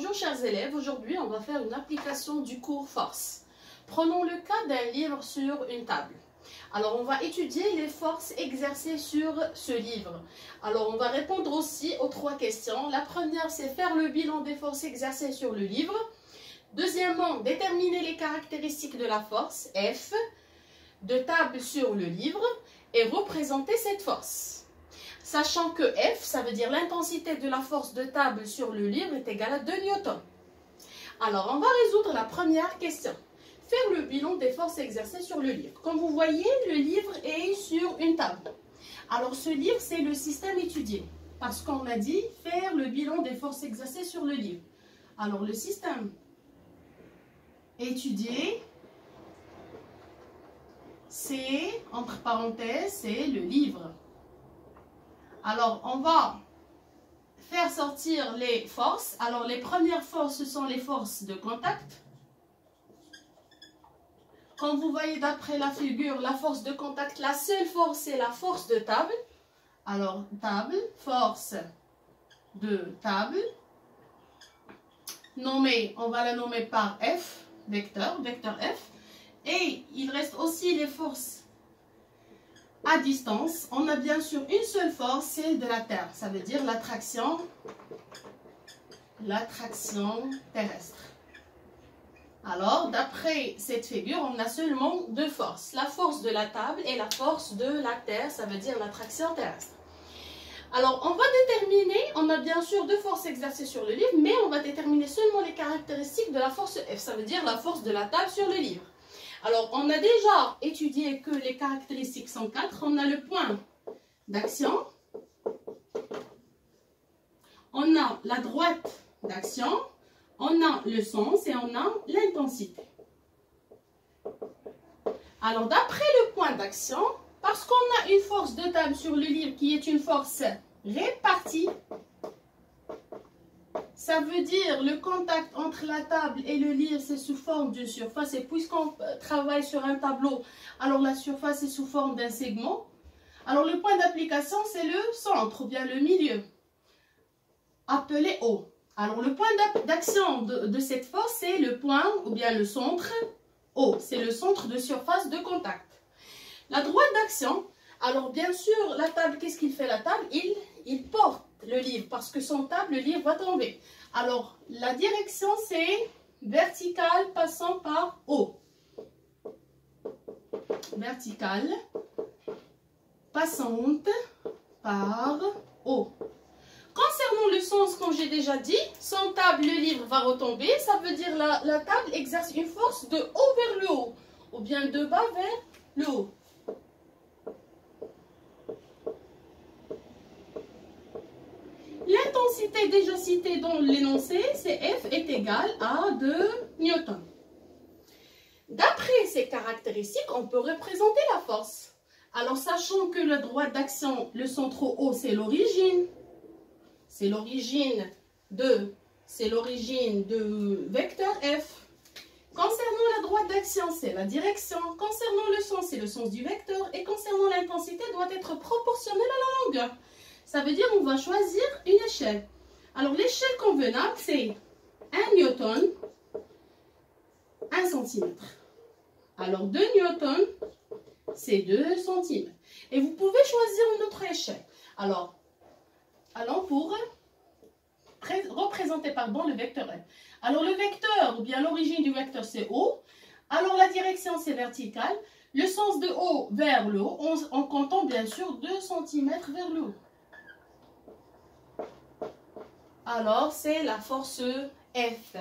Bonjour chers élèves, aujourd'hui on va faire une application du cours force. Prenons le cas d'un livre sur une table. Alors on va étudier les forces exercées sur ce livre. Alors on va répondre aussi aux trois questions. La première c'est faire le bilan des forces exercées sur le livre. Deuxièmement, déterminer les caractéristiques de la force F de table sur le livre et représenter cette force. Sachant que F, ça veut dire l'intensité de la force de table sur le livre est égale à 2 newtons. Alors, on va résoudre la première question. Faire le bilan des forces exercées sur le livre. Comme vous voyez, le livre est sur une table. Alors, ce livre, c'est le système étudié. Parce qu'on a dit faire le bilan des forces exercées sur le livre. Alors, le système étudié, c'est, entre parenthèses, c'est le livre. Alors, on va faire sortir les forces. Alors, les premières forces, ce sont les forces de contact. Comme vous voyez d'après la figure, la force de contact, la seule force, c'est la force de table. Alors, table, force de table. Nommée, on va la nommer par F, vecteur F. Et il reste aussi les forces à distance. On a bien sûr une seule force, celle de la Terre. Ça veut dire l'attraction terrestre. Alors, d'après cette figure, on a seulement deux forces. La force de la table et la force de la Terre, ça veut dire l'attraction terrestre. Alors, on va déterminer, on a bien sûr deux forces exercées sur le livre, mais on va déterminer seulement les caractéristiques de la force F. Ça veut dire la force de la table sur le livre. Alors, on a déjà étudié que les caractéristiques sont 4. On a le point d'action. On a la droite d'action. On a le sens et on a l'intensité. Alors, d'après le point d'action, parce qu'on a une force de table sur le livre qui est une force répartie, ça veut dire le contact entre la table et le livre, c'est sous forme d'une surface. Et puisqu'on travaille sur un tableau, alors la surface est sous forme d'un segment. Alors le point d'application, c'est le centre ou bien le milieu, appelé O. Alors le point d'action de cette force, c'est le point ou bien le centre O. C'est le centre de surface de contact. La droite d'action, alors bien sûr, la table, qu'est-ce qu'il fait la table? Il porte le livre, parce que sans table, le livre va tomber. Alors, la direction, c'est verticale passant par O. Verticale passante par O. Concernant le sens, comme j'ai déjà dit, sans table, le livre va retomber. Ça veut dire la table exerce une force de haut vers le haut, ou bien de bas vers le haut. L'intensité déjà citée dans l'énoncé, c'est F est égal à 2 newtons. D'après ces caractéristiques, on peut représenter la force. Alors, sachant que la droite d'action, le centre O, c'est l'origine. C'est l'origine de vecteur F. Concernant la droite d'action, c'est la direction. Concernant le sens, c'est le sens du vecteur. Et concernant l'intensité, doit être proportionnelle à la longueur. Ça veut dire qu'on va choisir une échelle. Alors, l'échelle convenable, c'est 1 newton, 1 cm. Alors, 2 newtons, c'est 2 cm. Et vous pouvez choisir une autre échelle. Alors, allons pour représenter le vecteur F. Alors, le vecteur, ou bien l'origine du vecteur, c'est O. Alors, la direction, c'est verticale. Le sens de haut vers le haut, en comptant bien sûr 2 cm vers le haut. Alors, c'est la force F.